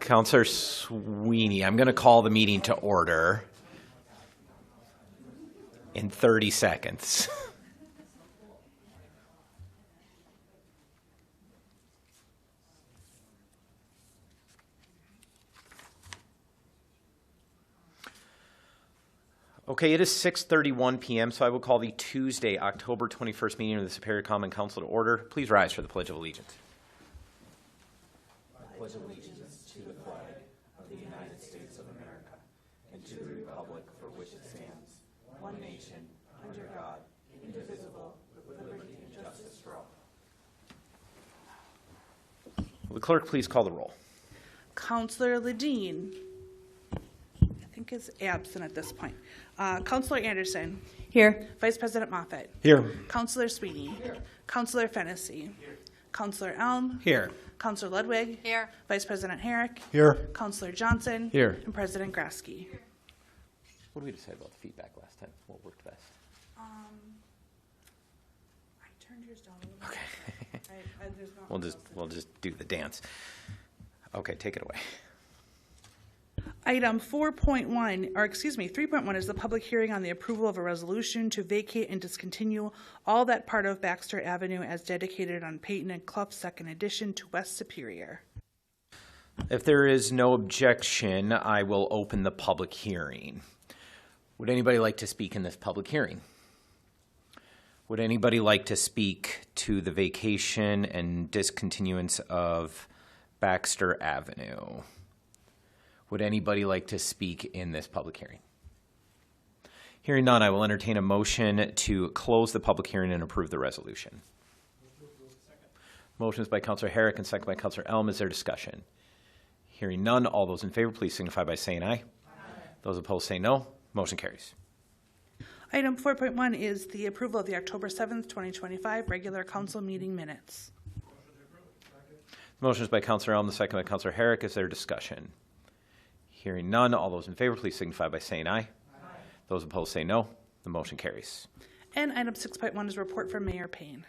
Councillor Sweeney, I'm going to call the meeting to order in 30 seconds. Okay, it is 6:31 p.m., so I will call the Tuesday, October 21st meeting of the Superior Common Council to order. Please rise for the Pledge of Allegiance. I pledge allegiance to the flag of the United States of America and to the republic for which it stands, one nation, under God, indivisible, with liberty and justice for all. Will the clerk please call the roll? Councillor Ledeen, I think is absent at this point. Councillor Anderson. Here. Vice President Moffett. Here. Councillor Sweeney. Here. Councillor Fennessy. Here. Councillor Elm. Here. Councillor Ludwig. Here. Vice President Herrick. Here. Councillor Johnson. Here. And President Grasky. What did we decide about the feedback last time? What worked best? I turned yours down a little bit. Okay. There's not We'll just do the dance. Okay, take it away. Item 3.1 is the public hearing on the approval of a resolution to vacate and discontinue all that part of Baxter Avenue as dedicated on Peyton and Clough, second edition to West Superior. If there is no objection, I will open the public hearing. Would anybody like to speak in this public hearing? Would anybody like to speak to the vacation and discontinuance of Baxter Avenue? Would anybody like to speak in this public hearing? Hearing none, I will entertain a motion to close the public hearing and approve the resolution. Motion is by Councillor Herrick and second by Councillor Elm. Is there discussion? Hearing none, all those in favor, please signify by saying aye. Those opposed say no. Motion carries. Item 4.1 is the approval of the October 7th, 2025 regular council meeting minutes. Motion is by Councillor Elm, the second by Councillor Herrick. Is there discussion? Hearing none, all those in favor, please signify by saying aye. Those opposed say no. The motion carries. And item 6.1 is report from Mayor Payne.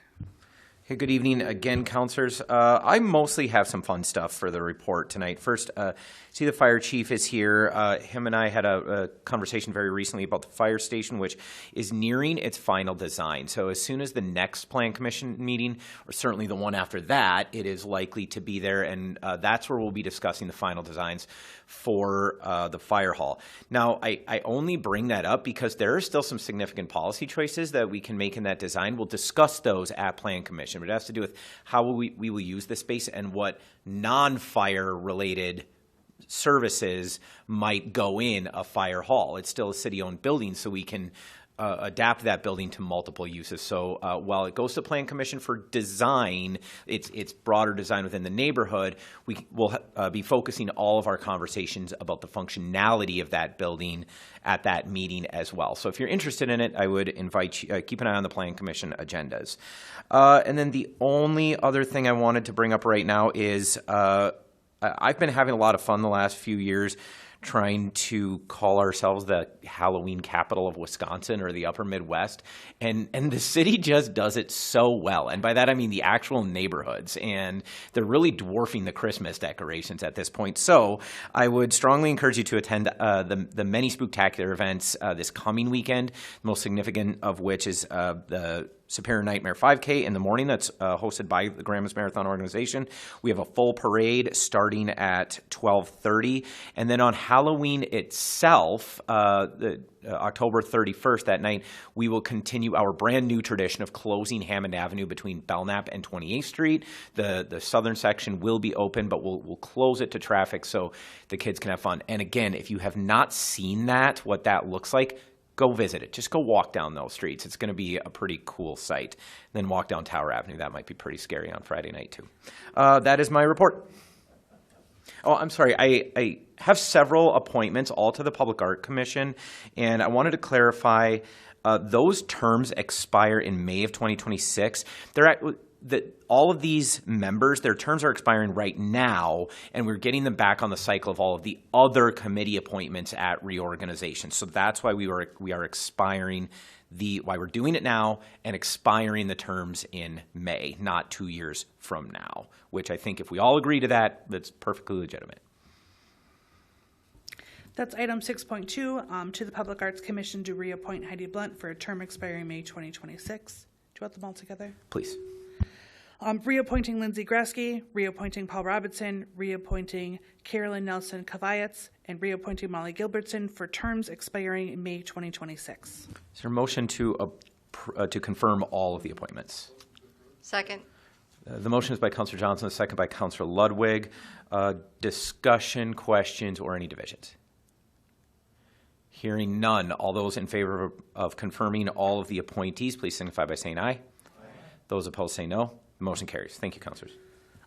Hey, good evening again, councillors. I mostly have some fun stuff for the report tonight. First, see the fire chief is here. Him and I had a conversation very recently about the fire station, which is nearing its final design. So as soon as the next plan commission meeting, or certainly the one after that, it is likely to be there, and that's where we'll be discussing the final designs for the fire hall. Now, I only bring that up because there are still some significant policy choices that we can make in that design. We'll discuss those at plan commission. It has to do with how we will use the space and what non-fire related services might go in a fire hall. It's still a city-owned building, so we can adapt that building to multiple uses. So while it goes to Plan Commission for design, it's broader design within the neighborhood, we will be focusing all of our conversations about the functionality of that building at that meeting as well. So if you're interested in it, I would invite you, keep an eye on the Plan Commission agendas. And then the only other thing I wanted to bring up right now is I've been having a lot of fun the last few years trying to call ourselves the Halloween capital of Wisconsin or the upper Midwest. And the city just does it so well. And by that, I mean the actual neighborhoods. And they're really dwarfing the Christmas decorations at this point. So I would strongly encourage you to attend the many spooktacular events this coming weekend, the most significant of which is the Superior Nightmare 5K in the morning that's hosted by the Grandma's Marathon organization. We have a full parade starting at 12:30. And then on Halloween itself, October 31st, that night, we will continue our brand new tradition of closing Hammond Avenue between Belknap and 28th Street. The southern section will be open, but we'll close it to traffic so the kids can have fun. And again, if you have not seen that, what that looks like, go visit it. Just go walk down those streets. It's going to be a pretty cool sight. Then walk down Tower Avenue. That might be pretty scary on Friday night, too. That is my report. Oh, I'm sorry. I have several appointments, all to the Public Art Commission, and I wanted to clarify those terms expire in May of 2026. All of these members, their terms are expiring right now, and we're getting them back on the cycle of all of the other committee appointments at reorganization. So that's why we are expiring why we're doing it now and expiring the terms in May, not 2 years from now, which I think if we all agree to that, that's perfectly legitimate. That's item 6.2, to the Public Arts Commission to reappoint Heidi Blunt for a term expiring May 2026. Do you want them all together? Please. Reappointing Lindsay Gresky, reappointing Paul Robinson, reappointing Carolyn Nelson Kavayets, and reappointing Molly Gilbertson for terms expiring in May 2026. Is there a motion to confirm all of the appointments? Second. The motion is by Councilor Johnson, the second by Councilor Ludwig. Discussion, questions, or any divisions? Hearing none. All those in favor of confirming all of the appointees, please signify by saying aye. Aye. Those opposed say no. The motion carries. Thank you, councilors.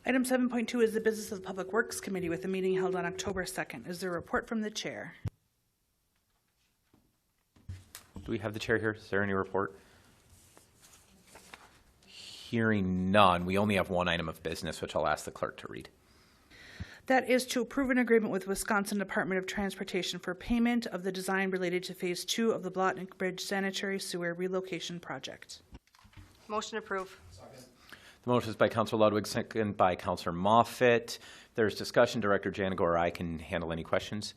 Item 7.2 is the business of the Public Works Committee with a meeting held on October 2nd. Is there a report from the chair? Do we have the chair here? Is there any report? Hearing none. We only have one item of business, which I'll ask the clerk to read. That is to approve an agreement with Wisconsin Department of Transportation for payment of the design related to Phase 2 of the Blotnick Bridge Sanitary Sewer Relocation Project. Motion approved. The motion is by Councilor Ludwig, second by Councilor Moffitt. If there's discussion, Director Janigo or I can handle any questions.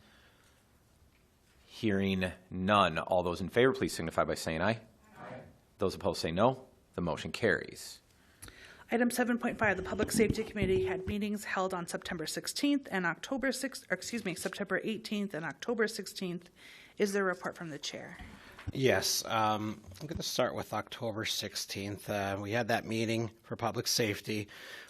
Hearing none. All those in favor, please signify by saying aye. Aye. Those opposed say no. The motion carries. Item 7.5, the Public Safety Committee had meetings held on September 16th and September 18th and October 16th. Is there a report from the chair? Yes, I'm going to start with October 16th. We had that meeting for public safety.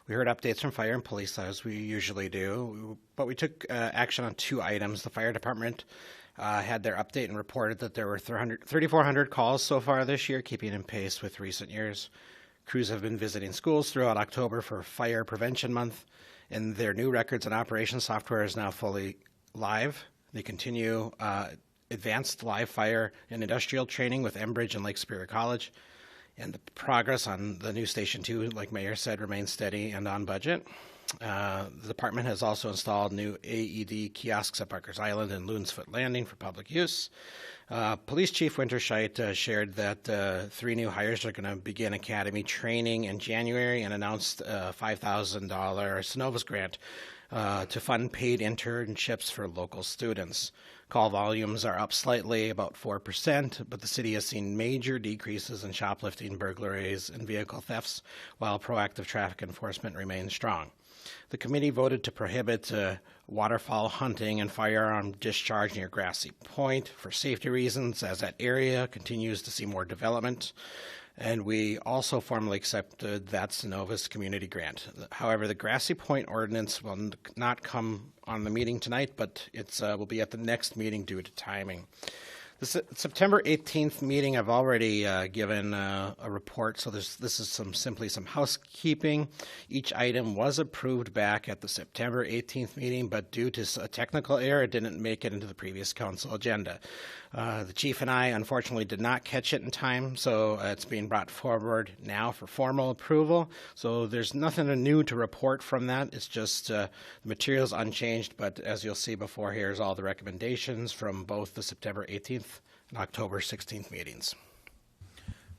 We heard updates from fire and police, as we usually do, but we took action on two items. The fire department had their update and reported that there were 3,400 calls so far this year, keeping in pace with recent years. Crews have been visiting schools throughout October for Fire Prevention Month, and their new records and operations software is now fully live. They continue advanced live fire and industrial training with Enbridge and Lake Superior College. And the progress on the new Station 2, like Mayor said, remains steady and on budget. The department has also installed new AED kiosks at Parker's Island and Loon's Foot Landing for public use. Police Chief Winterscheid shared that 3 new hires are going to begin academy training in January and announced a $5,000 Synovus grant to fund paid internships for local students. Call volumes are up slightly, about 4%, but the city has seen major decreases in shoplifting, burglaries, and vehicle thefts, while proactive traffic enforcement remains strong. The committee voted to prohibit waterfowl hunting and firearm discharge near Grassy Point for safety reasons, as that area continues to see more development. And we also formally accepted that Synovus community grant. However, the Grassy Point ordinance will not come on the meeting tonight, but it will be at the next meeting due to timing. The September 18th meeting, I've already given a report, so this is simply some housekeeping. Each item was approved back at the September 18th meeting, but due to a technical error, it didn't make it into the previous council agenda. The chief and I, unfortunately, did not catch it in time, so it's being brought forward now for formal approval. So there's nothing new to report from that. It's just the material's unchanged, but as you'll see before, here's all the recommendations from both the September 18th and October 16th meetings.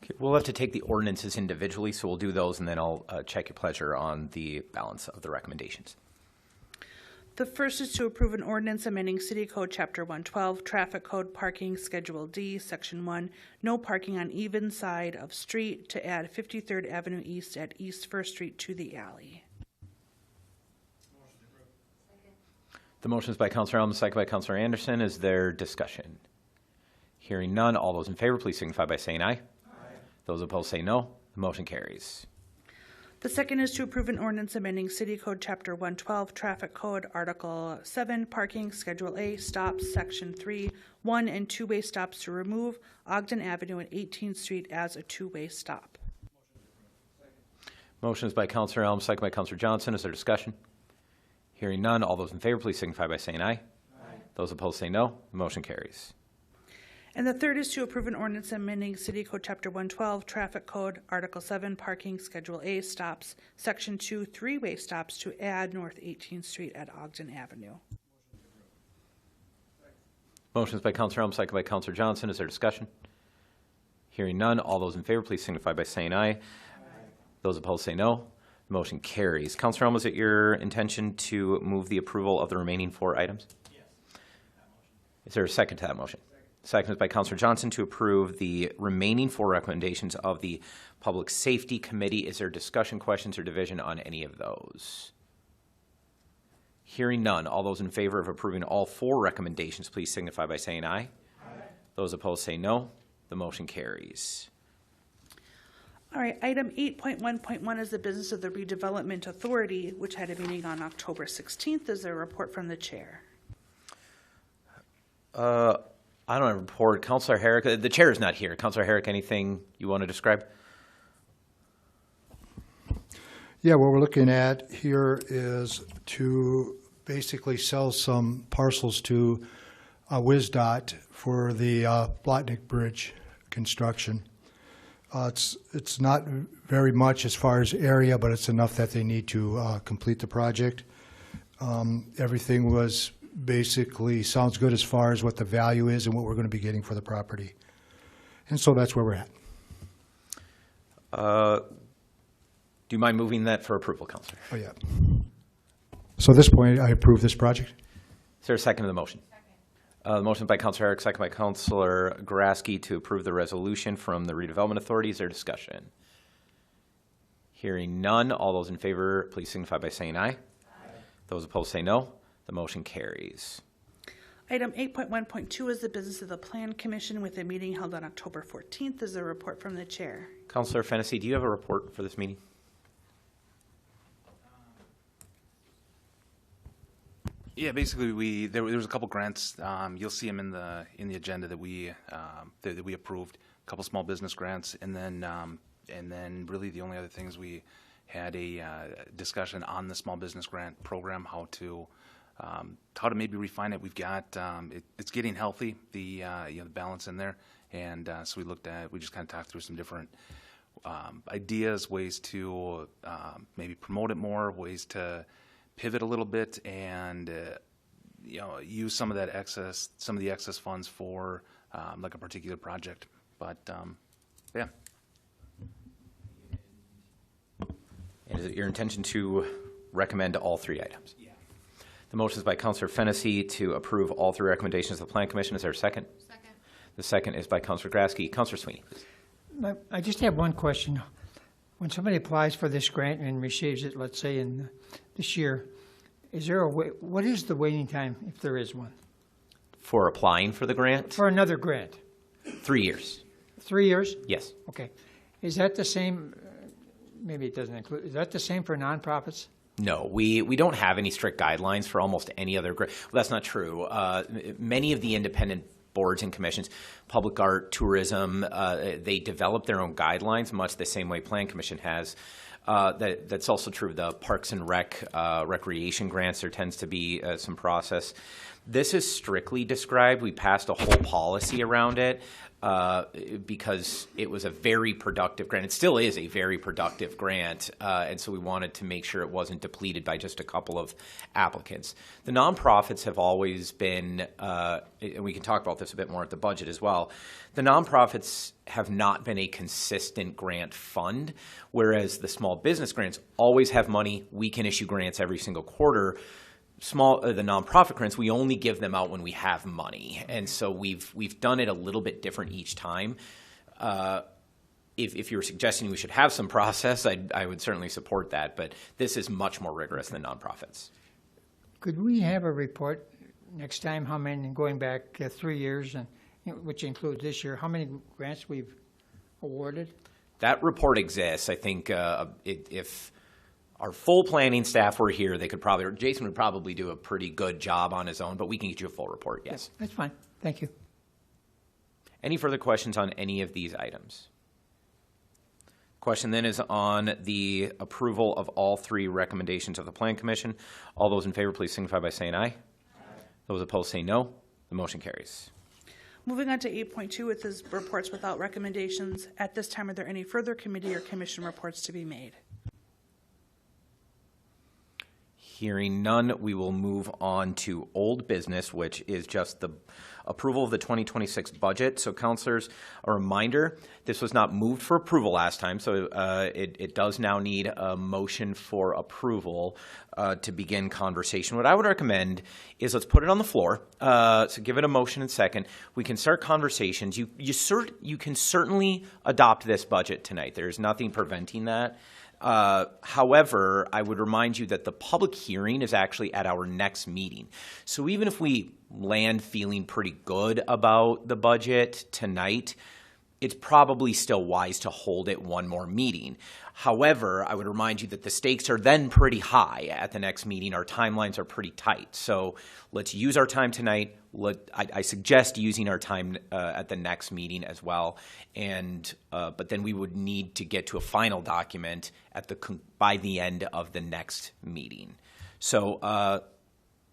Okay, we'll have to take the ordinances individually, so we'll do those, and then I'll check your pleasure on the balance of the recommendations. The first is to approve an ordinance amending City Code Chapter 112, Traffic Code Parking, Schedule D, Section 1, no parking on even side of street, to add 53rd Avenue East at East First Street to the alley. The motion is by Councilor Elm, second by Councilor Anderson. Is there discussion? Hearing none, all those in favor, please signify by saying aye. Aye. Those opposed say no. The motion carries. The second is to approve an ordinance amending City Code Chapter 112, Traffic Code, Article 7, Parking, Schedule A, Stops, Section 3, 1 and 2-way stops to remove Ogden Avenue and 18th Street as a 2-way stop. Motion is by Councilor Elm, second by Councilor Johnson. Is there discussion? Hearing none, all those in favor, please signify by saying aye. Aye. Those opposed say no. The motion carries. And the third is to approve an ordinance amending City Code Chapter 112, Traffic Code, Article 7, Parking, Schedule A, Stops, Section 2, 3-way stops to add North 18th Street at Ogden Avenue. Motion is by Councilor Elm, second by Councilor Johnson. Is there discussion? Hearing none, all those in favor, please signify by saying aye. Aye. Those opposed say no. The motion carries. Councilor Elm, is it your intention to move the approval of the remaining 4 items? Yes. That motion. Okay, we'll have to take the ordinances individually, so we'll do those, and then I'll check your pleasure on the balance of the recommendations. Is there a second to that motion? Second is by Councilor Johnson to approve the remaining 4 recommendations of the Public Safety Committee. Is there discussion, questions, or division on any of those? Hearing none, all those in favor of approving all 4 recommendations, please signify by saying aye. Aye. Those opposed say no. The motion carries. All right, item 8.1.1 is the business of the Redevelopment Authority, which had a meeting on October 16th. Is there a report from the chair? I don't have a report. Councilor Herrick, the chair is not here. Councilor Herrick, anything you want to describe? Yeah, what we're looking at here is to basically sell some parcels to WisDOT for the Blotnick Bridge construction. It's not very much as far as area, but it's enough that they need to complete the project. Everything was basically sounds good as far as what the value is and what we're going to be getting for the property. And so that's where we're at. Do you mind moving that for approval, Councilor? Oh, yeah. So at this point, I approve this project. Is there a second to the motion? The motion by Councilor Herrick, second by Councilor Graski to approve the resolution from the Redevelopment Authority. Is there discussion? Hearing none, all those in favor, please signify by saying aye. Aye. Those opposed say no. The motion carries. Item 8.1.2 is the business of the Plan Commission with a meeting held on October 14th. Is there a report from the chair? Councilor Fennessy, do you have a report for this meeting? Yeah, basically there was a couple grants. You'll see them in the agenda that we approved. A couple small business grants, and then really the only other things we had a discussion on the small business grant program, how to maybe refine it. We've got it's getting healthy, the balance in there, and so we just kind of talked through some different ideas, ways to maybe promote it more, ways to pivot a little bit, and use some of the excess funds for like a particular project. But yeah. And is it your intention to recommend all 3 items? Yeah. The motion is by Councilor Fennessy to approve all 3 recommendations of the Plan Commission. Is there a second? Second. The second is by Councilor Graski. Councilor Sweeney, please. I just have one question. When somebody applies for this grant and receives it, let's say in this year, is there what is the waiting time, if there is one? For applying for the grant? For another grant? 3 years. 3 years? Yes. Okay. Is that the same, maybe it doesn't include, is that the same for nonprofits? No, we don't have any strict guidelines for almost any other grant. Well, that's not true. Many of the independent boards and commissions, public art, tourism, they develop their own guidelines, much the same way Plan Commission has. That's also true of the Parks and Recreation grants. There tends to be some process. This is strictly described. We passed a whole policy around it because it was a very productive grant. It still is a very productive grant, and so we wanted to make sure it wasn't depleted by just a couple of applicants. The nonprofits have always been, and we can talk about this a bit more at the budget as well, the nonprofits have not been a consistent grant fund, whereas the small business grants always have money. We can issue grants every single quarter. The nonprofit grants, we only give them out when we have money, and so we've done it a little bit different each time. If you were suggesting we should have some process, I would certainly support that, but this is much more rigorous than nonprofits. Could we have a report next time, how many, going back 3 years, and which includes this year, how many grants we've awarded? That report exists. I think if our full planning staff were here, they could probably, or Jason would probably do a pretty good job on his own, but we can get you a full report, yes. That's fine. Thank you. Any further questions on any of these items? Question then is on the approval of all 3 recommendations of the Plan Commission. All those in favor, please signify by saying aye. Aye. Those opposed say no. The motion carries. Moving on to 8.2 with his reports without recommendations. At this time, are there any further committee or commission reports to be made? Hearing none, we will move on to old business, which is just the approval of the 2026 budget. So councilors, a reminder, this was not moved for approval last time, so it does now need a motion for approval to begin conversation. What I would recommend is let's put it on the floor. So give it a motion and second. We can start conversations. You can certainly adopt this budget tonight. There's nothing preventing that. However, I would remind you that the public hearing is actually at our next meeting. So even if we land feeling pretty good about the budget tonight, it's probably still wise to hold it one more meeting. However, I would remind you that the stakes are then pretty high at the next meeting. Our timelines are pretty tight. So let's use our time tonight. I suggest using our time at the next meeting as well. But then we would need to get to a final document by the end of the next meeting. So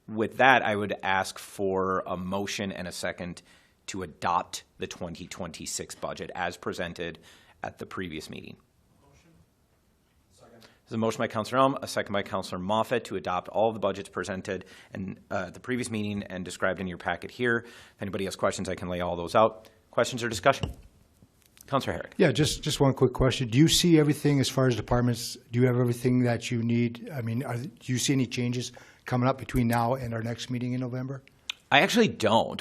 with that, I would ask for a motion and a second to adopt the 2026 budget as presented at the previous meeting. There's a motion by Councilor Elm, a second by Councilor Moffett to adopt all of the budgets presented at the previous meeting and described in your packet here. If anybody has questions, I can lay all those out. Questions or discussion? Councilor Herrick. Yeah, just one quick question. Do you see everything as far as departments? Do you have everything that you need? I mean, do you see any changes coming up between now and our next meeting in November? I actually don't.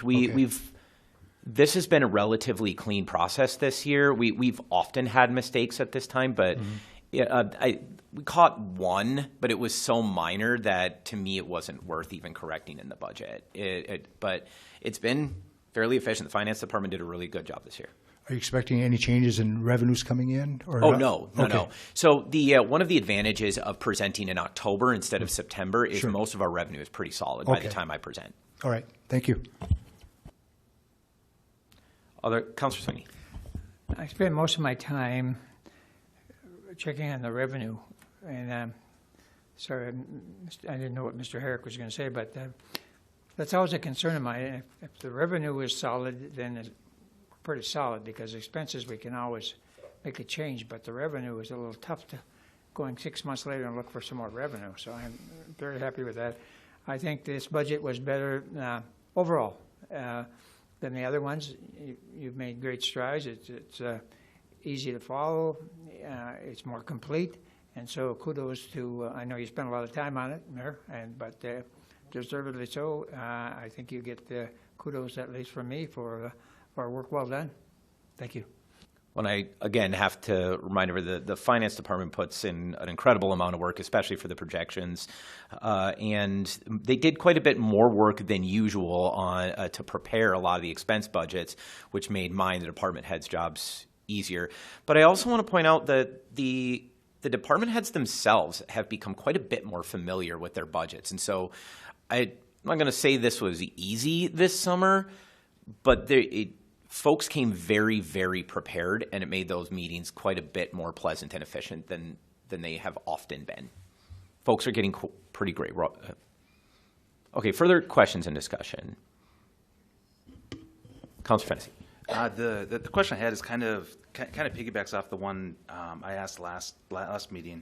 This has been a relatively clean process this year. We've often had mistakes at this time, but we caught one, but it was so minor that to me it wasn't worth even correcting in the budget. But it's been fairly efficient. The finance department did a really good job this year. Are you expecting any changes in revenues coming in? Or Oh, not? no. Okay. So the one of the advantages of presenting in October instead of September is most of our revenue is pretty solid by the time I present. All right. Thank you. Other Councilor Sweeney. I spend most of my time checking on the revenue, and sorry, I didn't know what Mr. Herrick was going to say, but that's always a concern of mine. If the revenue is solid, then it's pretty solid, because expenses we can always make a change, but the revenue is a little tough to going 6 months later and look for some more revenue. So I'm very happy with that. I think this budget was better overall than the other ones. You've made great strides. It's easy to follow. It's more complete, and so kudos to. I know you spent a lot of time on it, Mayor, but deservedly so. I think you get kudos, at least from me, for work well done. Thank you. When I, again, have to remind everybody, the finance department puts in an incredible amount of work, especially for the projections. And they did quite a bit more work than usual to prepare a lot of the expense budgets, which made the department heads' jobs easier. But I also want to point out that the department heads themselves have become quite a bit more familiar with their budgets. And so I'm not going to say this was easy this summer, but folks came very, very prepared, and it made those meetings quite a bit more pleasant and efficient than they have often been. Folks are getting pretty great. Okay, further questions and discussion. Councilor Fennessy. The question I had is kind of piggybacks off the one I asked last meeting,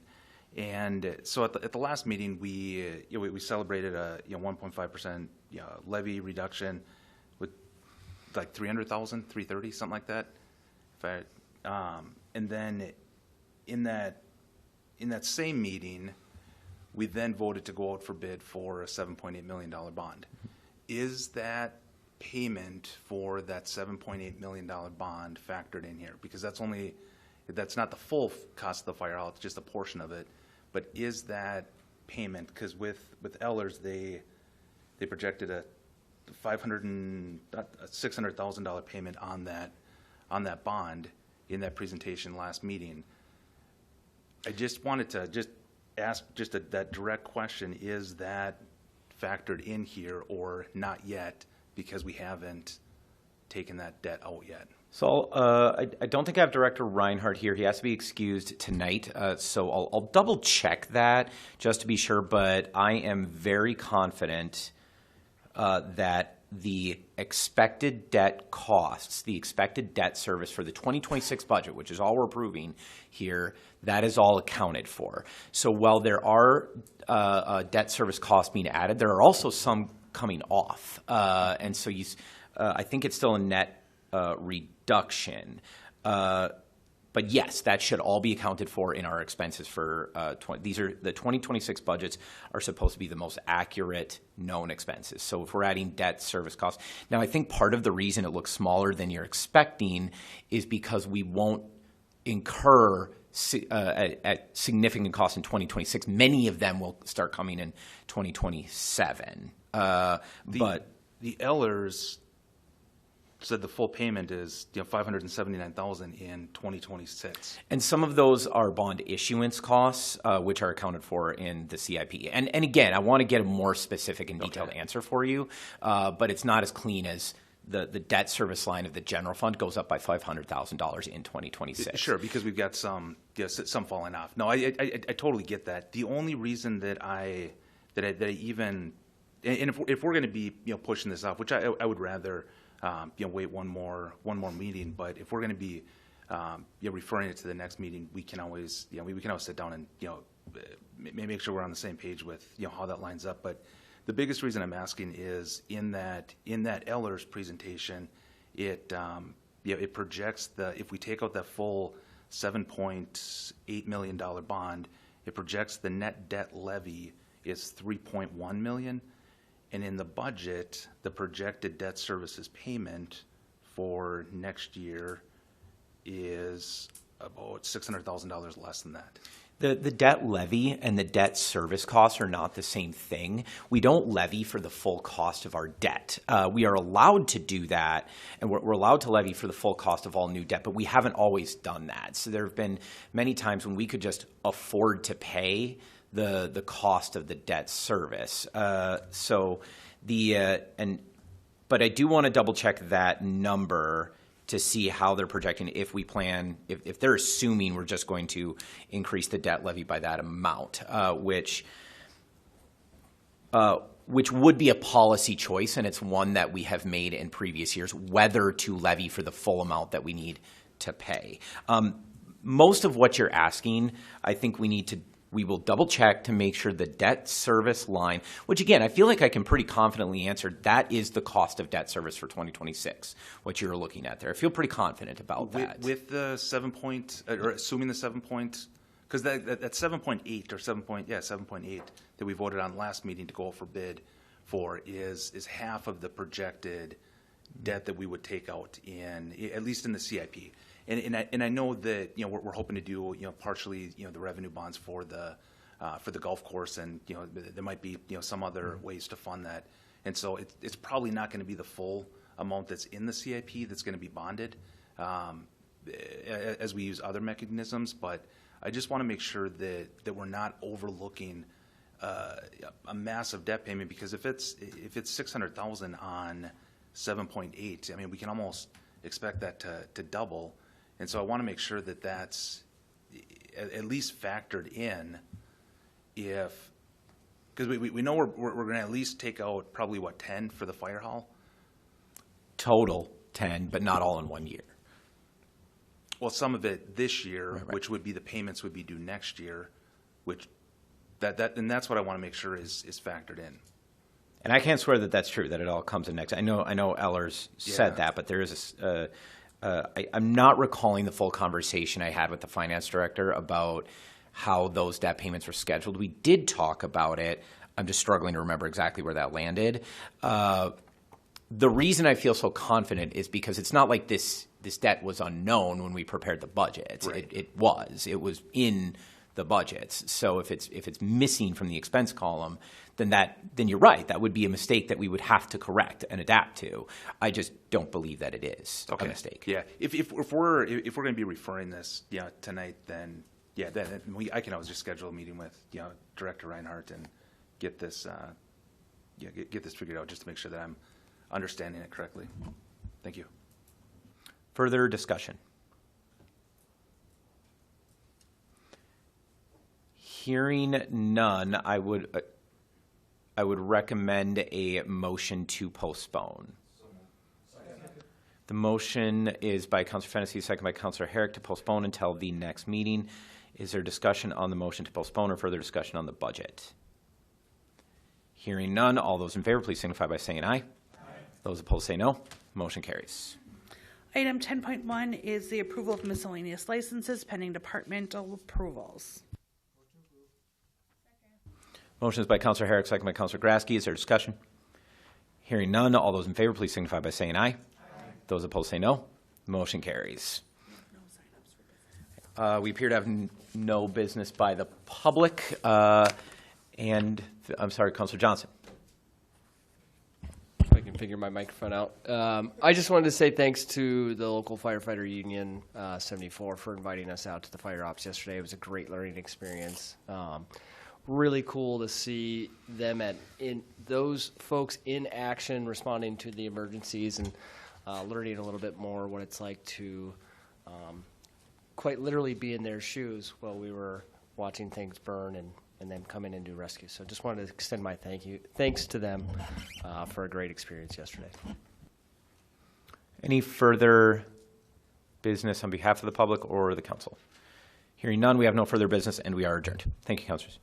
and so at the last meeting we celebrated a 1.5% levy reduction with like 300,000, 330, something like that. And then in that same meeting, we then voted to go out for bid for a $7.8 million bond. Is that payment for that $7.8 million bond factored in here? Because that's not the full cost of the fire hall, it's just a portion of it. But is that payment, because with Ellers, they projected a $600,000 payment on that bond in that presentation last meeting. I just wanted to ask that direct question: is that factored in here or not yet? Because we haven't taken that debt out yet. So I don't think I have Director Reinhardt here. He has to be excused tonight, so I'll double check that just to be sure. But I am very confident that the expected debt costs, the expected debt service for the 2026 budget, which is all we're approving here, that is all accounted for. So while there are debt service costs being added, there are also some coming off. And so I think it's still a net reduction. But yes, that should all be accounted for in our expenses for these are the 2026 budgets are supposed to be the most accurate known expenses. So if we're adding debt service costs, now I think part of the reason it looks smaller than you're expecting is because we won't incur at significant costs in 2026. Many of them will start coming in 2027. But the Ellers said the full payment is $579,000 in 2026. and some of those are bond issuance costs, which are accounted for in the CIP. And again, I want to get a more specific and detailed answer for you, but it's not as clean as the debt service line of the general fund goes up by $500,000 in 2026. Sure, because we've got some falling off. No, I totally get that. The only reason that I even, and if we're going to be pushing this off, which I would rather wait one more meeting, but if we're going to be referring it to the next meeting, we can always we can always sit down and make sure we're on the same page with how that lines up. But the biggest reason I'm asking is in that Ellers presentation, it projects if we take out that full $7.8 million bond, it projects the net debt levy is $3.1 million. And in the budget, the projected debt services payment for next year is about $600,000 less than that. The debt levy and the debt service costs are not the same thing. We don't levy for the full cost of our debt. We are allowed to do that, and we're allowed to levy for the full cost of all new debt, but we haven't always done that. So there have been many times when we could just afford to pay the cost of the debt service. But I do want to double check that number to see how they're projecting if we plan, if they're assuming we're just going to increase the debt levy by that amount, which would be a policy choice, and it's one that we have made in previous years, whether to levy for the full amount that we need to pay. Most of what you're asking, I think we will double check to make sure the debt service line, which again, I feel like I can pretty confidently answer, that is the cost of debt service for 2026, what you're looking at there. I feel pretty confident about that. With the or assuming the 7 point, because that 7.8 or 7.8 that we voted on last meeting to go out for bid for is half of the projected debt that we would take out at least in the CIP. And I know that we're hoping to do partially the revenue bonds for the golf course, and there might be some other ways to fund that, and so it's probably not going to be the full amount that's in the CIP that's going to be bonded as we use other mechanisms. But I just want to make sure that we're not overlooking a massive debt payment, because if it's $600,000 on 7.8, I mean we can almost expect that to double. And so I want to make sure that that's at least factored in, because we know we're going to at least take out probably 10 for the fire hall? Total 10, but not all in 1 year. Well, some of it this year, Right. which would be the payments would be due next year, which and that's what I want to make sure is factored in. And I can't swear that that's true, that it all comes in next. I know Ellers said that, but there is I'm not recalling the full conversation I had with the finance director about how those debt payments were scheduled. We did talk about it. I'm just struggling to remember exactly where that landed. The reason I feel so confident is because it's not like this debt was unknown when we prepared the budget. Right. It was in the budgets. So if it's missing from the expense column, then you're right. That would be a mistake that we would have to correct and adapt to. I just don't believe that it is a mistake. Yeah. If we're going to be referring this tonight, then I can always just schedule a meeting with Director Reinhardt and get this get this figured out, just to make sure that I'm understanding it correctly. Thank you. Further discussion? Hearing none, I would I would recommend a motion to postpone. The motion is by Councillor Fennessy, second by Councillor Herrick, to postpone until the next meeting. Is there discussion on the motion to postpone or further discussion on the budget? Hearing none, all those in favor, please signify by saying aye. Those opposed say no. Motion carries. Item 10.1 is the approval of miscellaneous licenses pending departmental approvals. Motion is by Councillor Herrick, second by Councillor Grasky. Is there discussion? Hearing none, all those in favor, please signify by saying aye. Those opposed say no. Motion carries. We appear to have no business by the public. And I'm sorry, Councillor Johnson. If I can figure my microphone out. I just wanted to say thanks to the local firefighter union 74 for inviting us out to the fire ops yesterday. It was a great learning experience. Really cool to see them in those folks in action, responding to the emergencies and learning a little bit more what it's like to quite literally be in their shoes while we were watching things burn and then come in and do rescue. So just wanted to extend my thanks to them for a great experience yesterday. Any further business on behalf of the public or the council? Hearing none, we have no further business and we are adjourned. Thank you, councillors.